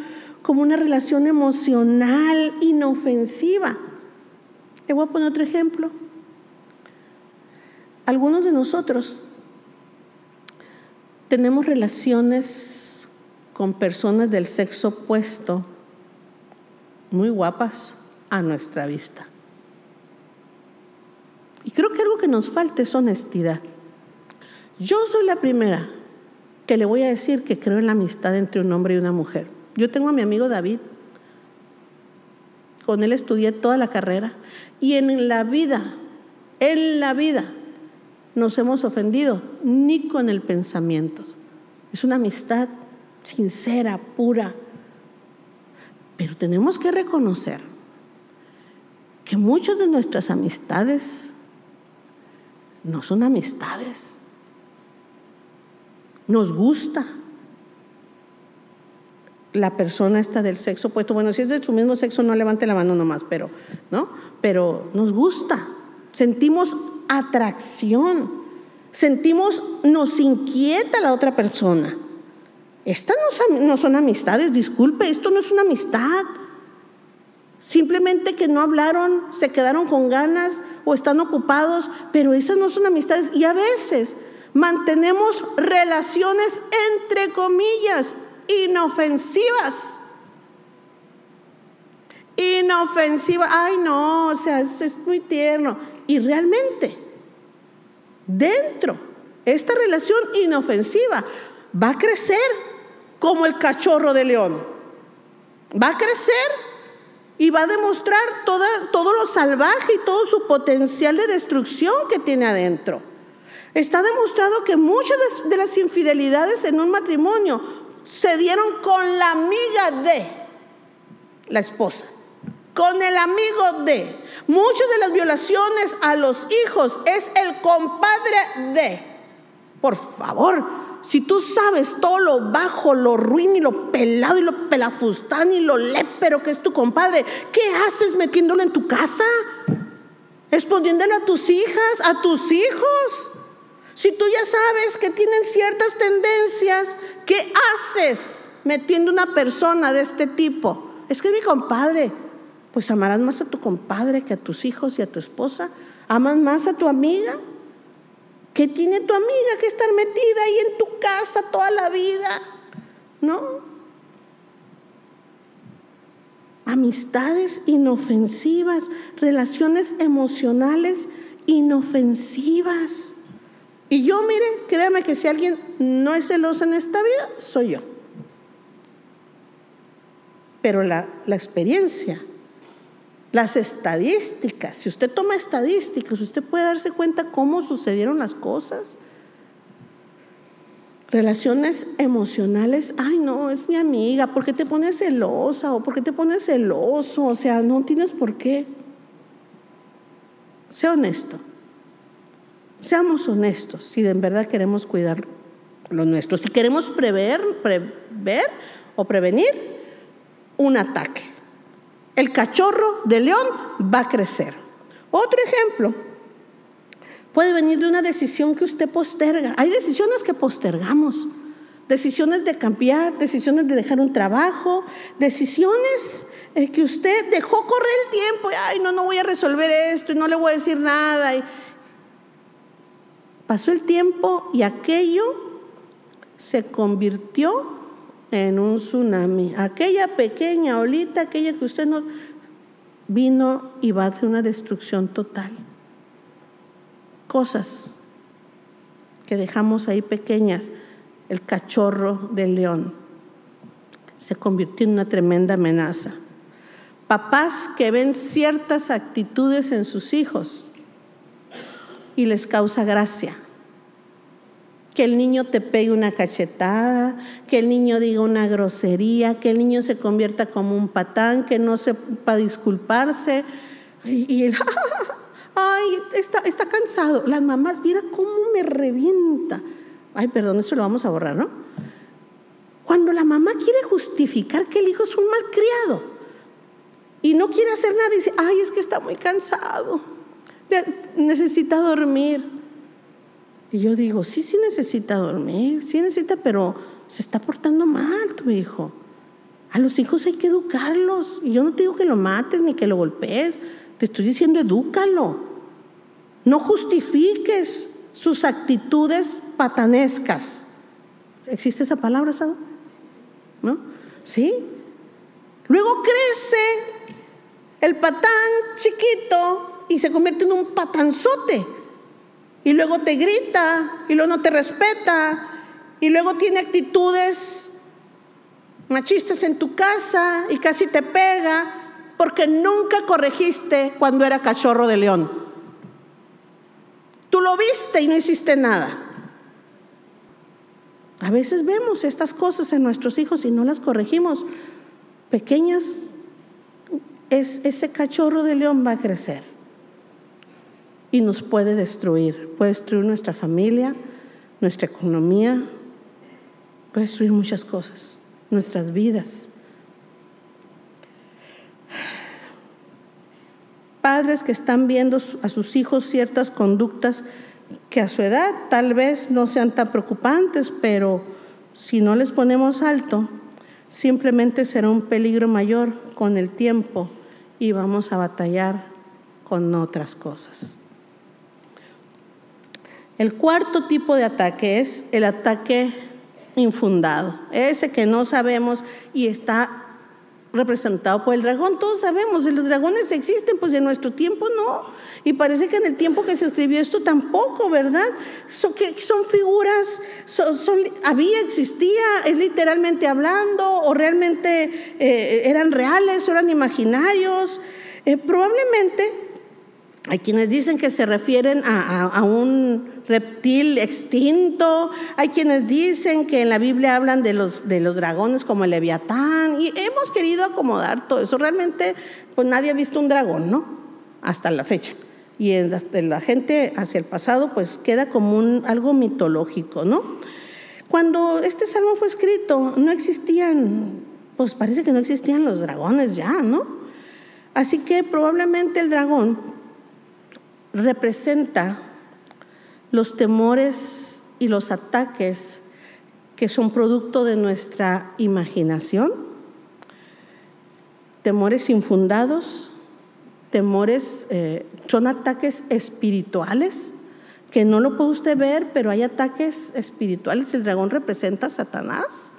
[SPEAKER 1] como una relación emocional, inofensiva. Le voy a poner otro ejemplo. Algunos de nosotros tenemos relaciones con personas del sexo opuesto, muy guapas a nuestra vista. Y creo que algo que nos falta es honestidad. Yo soy la primera que le voy a decir que creo en la amistad entre un hombre y una mujer. Yo tengo a mi amigo David. Con él estudié toda la carrera. Y en la vida, nos hemos ofendido, ni con el pensamiento. Es una amistad sincera, pura. Pero tenemos que reconocer que muchas de nuestras amistades no son amistades. Nos gusta la persona esta del sexo opuesto. Bueno, si es de su mismo sexo, no levante la mano nomás, pero nos gusta. Sentimos atracción. Nos inquieta la otra persona. Estas no son amistades, disculpe, esto no es una amistad. Simplemente que no hablaron, se quedaron con ganas o están ocupados, pero esas no son amistades. Y a veces mantenemos relaciones entre comillas inofensivas. Ay no, o sea, es muy tierno. Y realmente, dentro, esta relación inofensiva va a crecer como el cachorro de león. Va a crecer y va a demostrar todo lo salvaje y todo su potencial de destrucción que tiene adentro. Está demostrado que muchas de las infidelidades en un matrimonio se dieron con la amiga de la esposa, con el amigo de. Muchas de las violaciones a los hijos es el compadre de. Por favor, si tú sabes todo lo bajo, lo ruin y lo pelado y lo pelafustán y lo lépero que es tu compadre, ¿qué haces metiéndolo en tu casa? Exponiéndolo a tus hijas, a tus hijos. Si tú ya sabes que tienen ciertas tendencias, ¿qué haces metiendo una persona de este tipo? Es que es mi compadre. Pues amarás más a tu compadre que a tus hijos y a tu esposa. ¿Amas más a tu amiga? ¿Qué tiene tu amiga que estar metida ahí en tu casa toda la vida? ¿No? Amistades inofensivas, relaciones emocionales inofensivas. Y yo, mire, créame que si alguien no es celoso en esta vida, soy yo. Pero la experiencia, las estadísticas, si usted toma estadísticas, usted puede darse cuenta cómo sucedieron las cosas. Relaciones emocionales, ay no, es mi amiga, ¿por qué te pones celosa? ¿O por qué te pones celoso? O sea, no tienes por qué. Sea honesto. Seamos honestos si de verdad queremos cuidar lo nuestro, si queremos prever o prevenir un ataque. El cachorro de león va a crecer. Otro ejemplo, Puede venir de una decisión que usted posterga. Hay decisiones que postergamos. Decisiones de cambiar, decisiones de dejar un trabajo, decisiones que usted dejó correr el tiempo. Ay, no voy a resolver esto y no le voy a decir nada. Y pasó el tiempo y aquello se convirtió en un tsunami. Aquella pequeña olita, aquella que usted no vino y va a hacer una destrucción total. Cosas que dejamos ahí pequeñas. El cachorro del león se convirtió en una tremenda amenaza. Papás que ven ciertas actitudes en sus hijos y les causa gracia. Que el niño te pegue una cachetada, que el niño diga una grosería, que el niño se convierta como un patán, que no sepa disculparse. Y él, ay, está cansado. Las mamás, mira cómo me revienta. Ay, perdón, eso lo vamos a borrar, ¿no? Cuando la mamá quiere justificar que el hijo es un malcriado y no quiere hacer nada, dice, ay, es que está muy cansado, necesita dormir. Y yo digo, sí necesita dormir, sí necesita, pero se está portando mal tu hijo. A los hijos hay que educarlos. Y yo no te digo que lo mates ni que lo golpees, te estoy diciendo, edúcalo. No justifiques sus actitudes patanescas. ¿Existe esa palabra, Sado? ¿No? ¿Sí? Luego crece el patán chiquito y se convierte en un patanzote. Y luego te grita, y luego no te respeta, y luego tiene actitudes machistas en tu casa y casi te pega porque nunca corregiste cuando era cachorro de león. Tú lo viste y no hiciste nada. A veces vemos estas cosas en nuestros hijos y no las corregimos. Pequeñas, ese cachorro de león va a crecer y nos puede destruir nuestra familia, nuestra economía, puede destruir muchas cosas, nuestras vidas. Padres que están viendo a sus hijos ciertas conductas que a su edad tal vez no sean tan preocupantes, pero si no les ponemos alto, simplemente será un peligro mayor con el tiempo y vamos a batallar con otras cosas. El cuarto tipo de ataque es el ataque infundado, ese que no sabemos y está representado por el dragón. Todos sabemos, los dragones existen, pues en nuestro tiempo no, y parece que en el tiempo que se escribió esto tampoco, ¿verdad? Son figuras, existía, es literalmente hablando, o realmente eran reales, o eran imaginarios. Probablemente hay quienes dicen que se refieren a un reptil extinto, hay quienes dicen que en la Biblia hablan de los dragones como el Leviatán, y hemos querido acomodar todo eso. Realmente pues nadie ha visto un dragón, ¿no? Hasta la fecha. Y en la gente hacia el pasado pues queda como algo mitológico, ¿no? Cuando este salmo fue escrito no existían, pues parece que no existían los dragones ya, ¿no? Así que probablemente el dragón representa los temores y los ataques que son producto de nuestra imaginación, temores infundados, son ataques espirituales que no lo puede usted ver, pero hay ataques espirituales. El dragón representa a Satanás,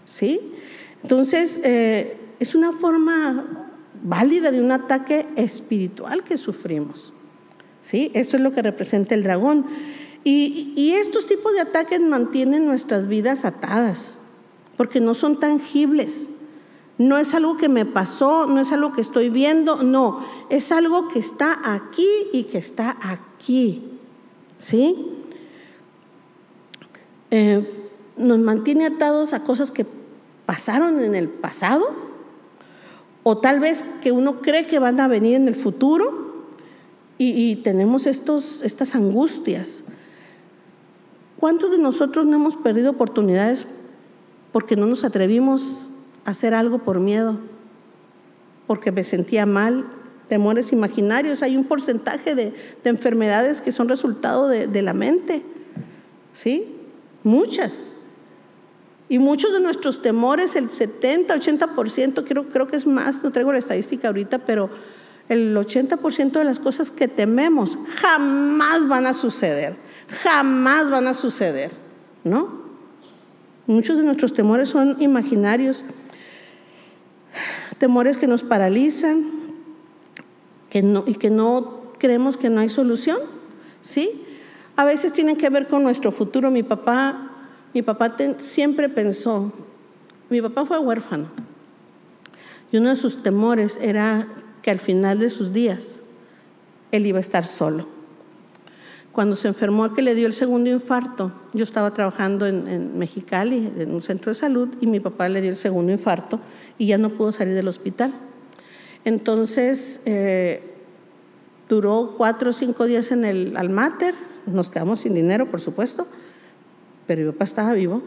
[SPEAKER 1] ¿sí? Entonces es una forma válida de un ataque espiritual que sufrimos, ¿sí? Eso es lo que representa el dragón. Y estos tipos de ataques mantienen nuestras vidas atadas, porque no son tangibles. No es algo que me pasó, no es algo que estoy viendo, no, es algo que está aquí y que está aquí, ¿sí? Nos mantiene atados a cosas que pasaron en el pasado, o tal vez que uno cree que van a venir en el futuro, y tenemos estas angustias. ¿Cuántos de nosotros no hemos perdido oportunidades porque no nos atrevimos a hacer algo por miedo? Porque me sentía mal, temores imaginarios. Hay un porcentaje de enfermedades que son resultado de la mente, ¿sí? Muchas. Y muchos de nuestros temores, el 70, 80%, creo que es más, no traigo la estadística ahorita, pero el 80% de las cosas que tememos jamás van a suceder, ¿no? Muchos de nuestros temores son imaginarios, temores que nos paralizan, y que no creemos que no hay solución, ¿sí? A veces tienen que ver con nuestro futuro. Mi papá siempre pensó, mi papá fue huérfano, y uno de sus temores era que al final de sus días él iba a estar solo. Cuando se enfermó, que le dio el segundo infarto, yo estaba trabajando en Mexicali, en un centro de salud, y mi papá le dio el segundo infarto y ya no pudo salir del hospital. Entonces duró 4 o 5 días en el Almater. Nos quedamos sin dinero, por supuesto, pero mi papá estaba vivo.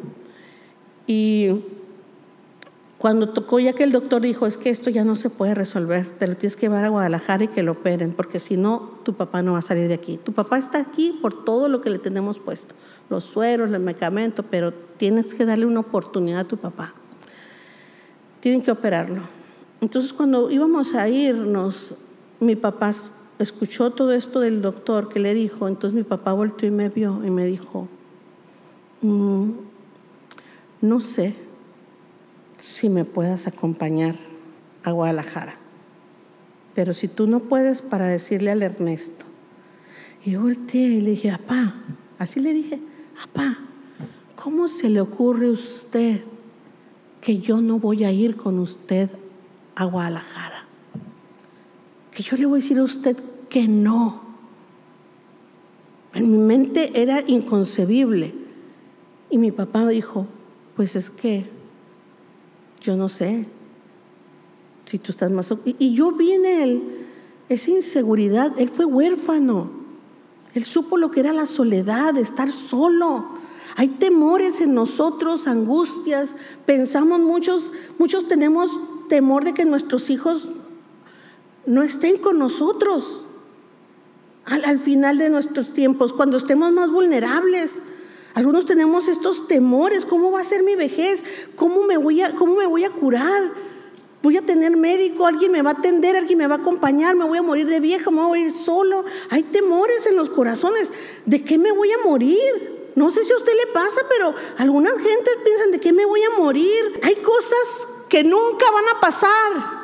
[SPEAKER 1] Y cuando tocó, ya que el doctor dijo, es que esto ya no se puede resolver, te lo tienes que llevar a Guadalajara y que lo operen, porque si no, tu papá no va a salir de aquí. Tu papá está aquí por todo lo que le tenemos puesto, los sueros, el medicamento, pero tienes que darle una oportunidad a tu papá. Tienen que operarlo. Entonces, cuando íbamos a irnos, mi papá escuchó todo esto del doctor que le dijo. Entonces mi papá volteó y me vio y me dijo, no sé si me puedas acompañar a Guadalajara, pero si tú no puedes, para decirle al Ernesto. Y yo volteé y le dije, papá, así le dije, papá, ¿cómo se le ocurre a usted que yo no voy a ir con usted a Guadalajara? Que yo le voy a decir a usted que no. En mi mente era inconcebible. Y mi papá dijo, pues es que yo no sé si tú estás más... Y yo vi en él esa inseguridad. Él fue huérfano. Él supo lo que era la soledad, estar solo. Hay temores en nosotros, angustias. Pensamos, muchos tenemos temor de que nuestros hijos no estén con nosotros al final de nuestros tiempos, cuando estemos más vulnerables. Algunos tenemos estos temores. ¿Cómo va a ser mi vejez? ¿Cómo me voy a curar? ¿Voy a tener médico? ¿Alguien me va a atender? ¿Alguien me va a acompañar? ¿Me voy a morir de vieja? ¿Me voy a morir solo? Hay temores en los corazones. ¿De qué me voy a morir? No sé si a usted le pasa, pero algunas gentes piensan, ¿de qué me voy a morir? Hay cosas que nunca van a pasar.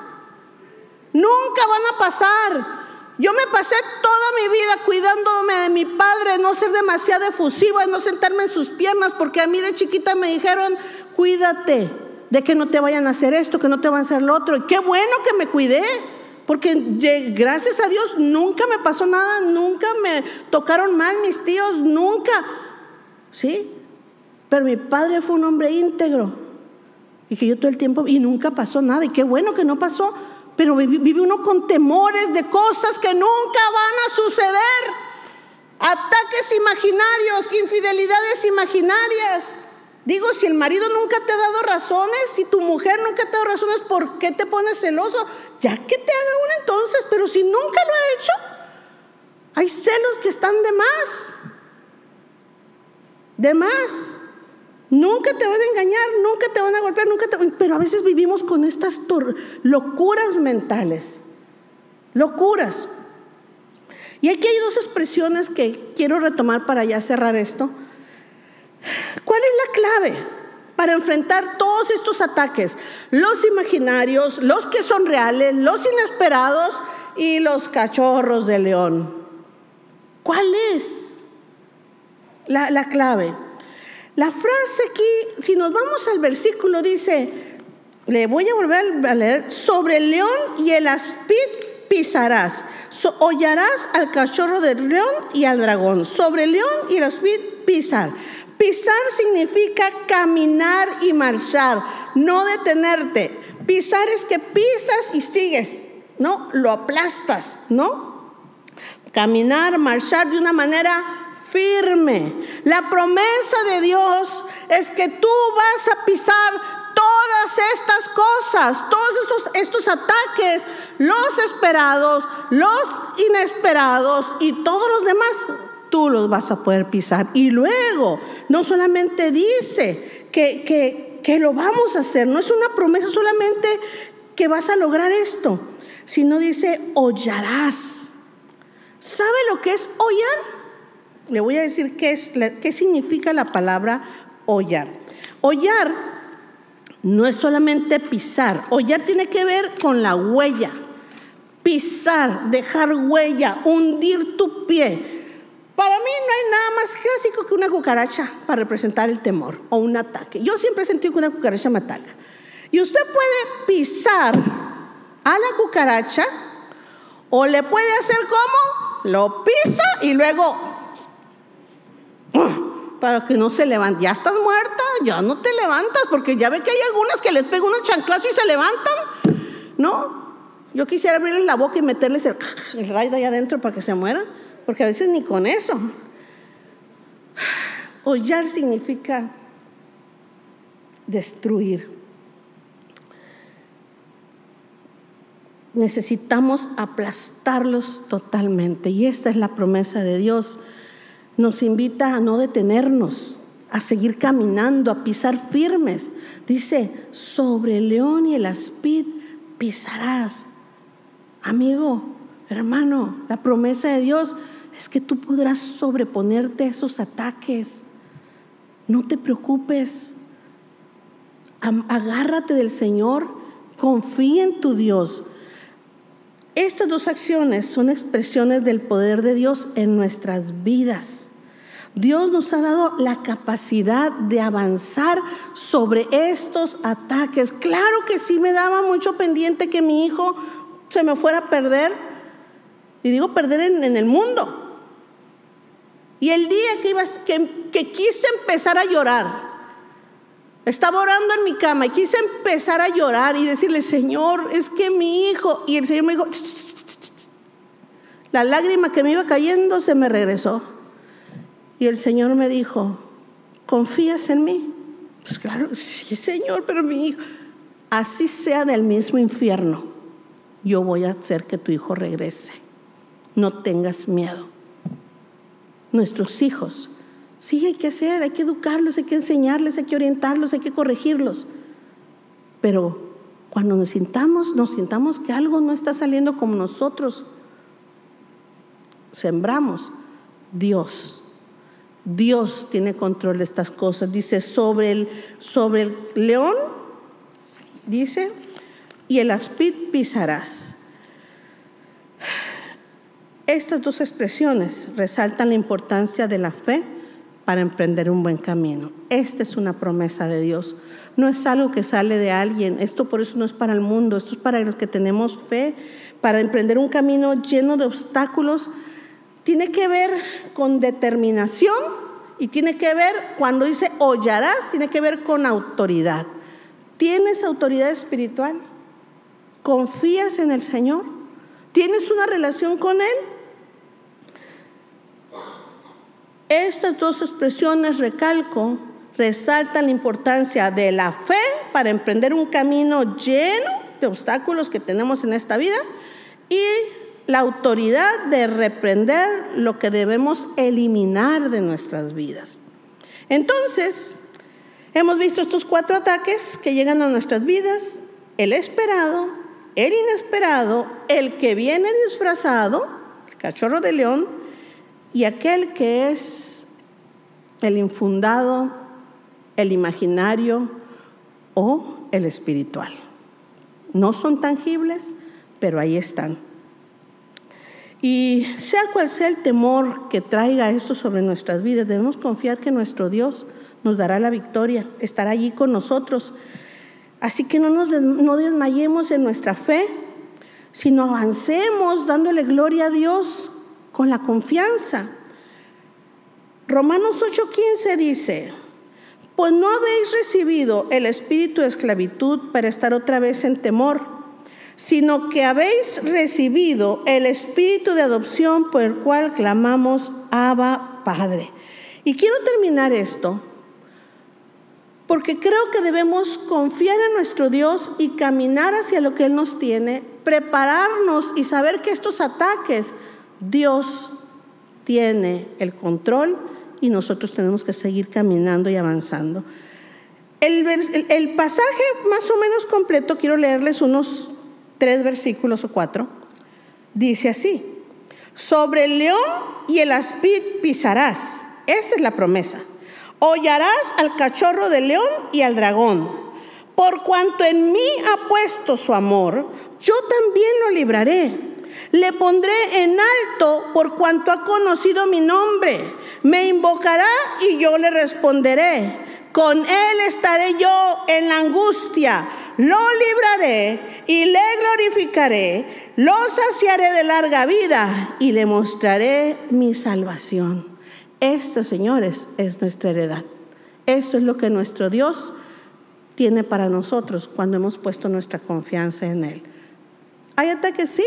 [SPEAKER 1] Nunca van a pasar. Yo me pasé toda mi vida cuidándome de mi padre, no ser demasiado efusiva, no sentarme en sus piernas, porque a mí de chiquita me dijeron, cuídate de que no te vayan a hacer esto, que no te van a hacer lo otro. Y qué bueno que me cuidé, porque gracias a Dios nunca me pasó nada, nunca me tocaron mal mis tíos, nunca. ¿Sí? Pero mi padre fue un hombre íntegro, y que yo todo el tiempo, y nunca pasó nada, y qué bueno que no pasó. Pero vive uno con temores de cosas que nunca van a suceder. Ataques imaginarios, infidelidades imaginarias. Digo, si el marido nunca te ha dado razones, si tu mujer nunca te ha dado razones, ¿por qué te pones celoso? Ya que te haga una entonces, pero si nunca lo ha hecho, hay celos que están de más. De más. Nunca te van a engañar, nunca te van a golpear, pero a veces vivimos con estas locuras mentales. Locuras. Y aquí hay 2 expresiones que quiero retomar para ya cerrar esto. ¿Cuál es la clave para enfrentar todos estos ataques? Los imaginarios, los que son reales, los inesperados y los cachorros de león. ¿Cuál es la clave? La frase aquí, si nos vamos al versículo, dice, le voy a volver a leer, sobre el león y el aspid pisarás, hollarás al cachorro del león y al dragón. Sobre el león y el aspid pisar. Pisar significa caminar y marchar, no detenerte. Pisar es que pisas y sigues, ¿no? Lo aplastas, ¿no? Caminar, marchar de una manera firme. La promesa de Dios es que tú vas a pisar todas estas cosas, todos estos ataques, los esperados, los inesperados y todos los demás, tú los vas a poder pisar. Y luego, no solamente dice que lo vamos a hacer, no es una promesa solamente que vas a lograr esto, sino dice, hollarás. ¿Sabe lo que es hollar? Le voy a decir qué significa la palabra hollar. Hollar no es solamente pisar. Hollar tiene que ver con la huella. Pisar, dejar huella, hundir tu pie. Para mí no hay nada más clásico que una cucaracha para representar el temor o un ataque. Yo siempre he sentido que una cucaracha me ataca. Y usted puede pisar a la cucaracha o le puede hacer como, lo pisa y luego, para que no se levante. Ya estás muerta, ya no te levantas, porque ya ve que hay algunas que les pega unos chanclazos y se levantan. No, yo quisiera abrirles la boca y meterles el rayo allá adentro para que se mueran, porque a veces ni con eso. Hollar significa destruir. Necesitamos aplastarlos totalmente, y esta es la promesa de Dios. Nos invita a no detenernos, a seguir caminando, a pisar firmes. Dice, sobre el león y el aspid pisarás. Amigo, hermano, la promesa de Dios es que tú podrás sobreponerte a esos ataques. No te preocupes, agárrate del Señor, confía en tu Dios. Estas dos acciones son expresiones del poder de Dios en nuestras vidas. Dios nos ha dado la capacidad de avanzar sobre estos ataques. Claro que sí me daba mucho pendiente que mi hijo se me fuera a perder. Y digo perder en el mundo. Y el día que quise empezar a llorar, estaba orando en mi cama y quise empezar a llorar y decirle, Señor, es que mi hijo, y el Señor me dijo, la lágrima que me iba cayendo se me regresó. Y el Señor me dijo, ¿confías en mí? Pues claro, sí, Señor, pero mi hijo, así sea del mismo infierno, yo voy a hacer que tu hijo regrese. No tengas miedo. Nuestros hijos, sí, hay que hacer, hay que educarlos, hay que enseñarles, hay que orientarlos, hay que corregirlos. Pero cuando nos sintamos que algo no está saliendo como nosotros sembramos, Dios tiene control de estas cosas. Dice, sobre el león, dice, y el aspid pisarás. Estas dos expresiones resaltan la importancia de la fe para emprender un buen camino. Esta es una promesa de Dios. No es algo que sale de alguien. Esto por eso no es para el mundo. Esto es para los que tenemos fe, para emprender un camino lleno de obstáculos. Tiene que ver con determinación y tiene que ver, cuando dice hollarás, tiene que ver con autoridad. ¿Tienes autoridad espiritual? ¿Confías en el Señor? ¿Tienes una relación con Él? Estas dos expresiones, recalco, resaltan la importancia de la fe para emprender un camino lleno de obstáculos que tenemos en esta vida y la autoridad de reprender lo que debemos eliminar de nuestras vidas. Entonces, hemos visto estos 4 ataques que llegan a nuestras vidas: el esperado, el inesperado, el que viene disfrazado, el cachorro de león, y aquel que es el infundado, el imaginario o el espiritual. No son tangibles, pero ahí están. Y sea cual sea el temor que traiga esto sobre nuestras vidas, debemos confiar que nuestro Dios nos dará la victoria, estará allí con nosotros. Así que no desmayemos en nuestra fe, sino avancemos dándole gloria a Dios con la confianza. Romanos 8:15 dice, pues no habéis recibido el espíritu de esclavitud para estar otra vez en temor, sino que habéis recibido el espíritu de adopción por el cual clamamos, Abba, Padre. Y quiero terminar esto porque creo que debemos confiar en nuestro Dios y caminar hacia lo que Él nos tiene, prepararnos y saber que estos ataques, Dios tiene el control y nosotros tenemos que seguir caminando y avanzando. El pasaje más o menos completo, quiero leerles unos 3 versículos o 4. Dice así: sobre el león y el aspid pisarás. Esta es la promesa. Hollarás al cachorro del león y al dragón. Por cuanto en mí ha puesto su amor, yo también lo libraré. Le pondré en alto por cuanto ha conocido mi nombre. Me invocará y yo le responderé. Con él estaré yo en la angustia. Lo libraré y le glorificaré. Lo saciaré de larga vida y le mostraré mi salvación. Esta, señores, es nuestra heredad. Esto es lo que nuestro Dios tiene para nosotros cuando hemos puesto nuestra confianza en Él. Hay ataques, sí,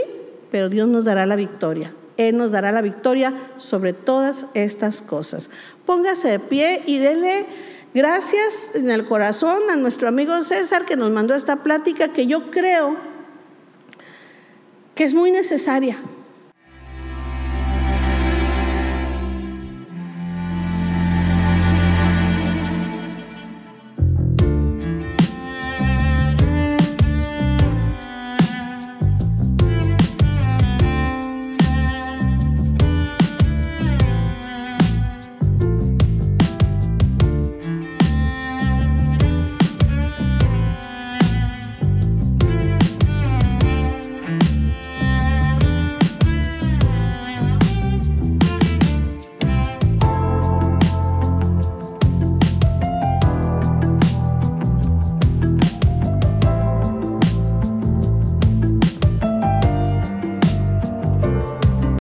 [SPEAKER 1] pero Dios nos dará la victoria. Él nos dará la victoria sobre todas estas cosas. Póngase de pie y dele gracias en el corazón a nuestro amigo César, que nos mandó esta plática, que yo creo que es muy necesaria.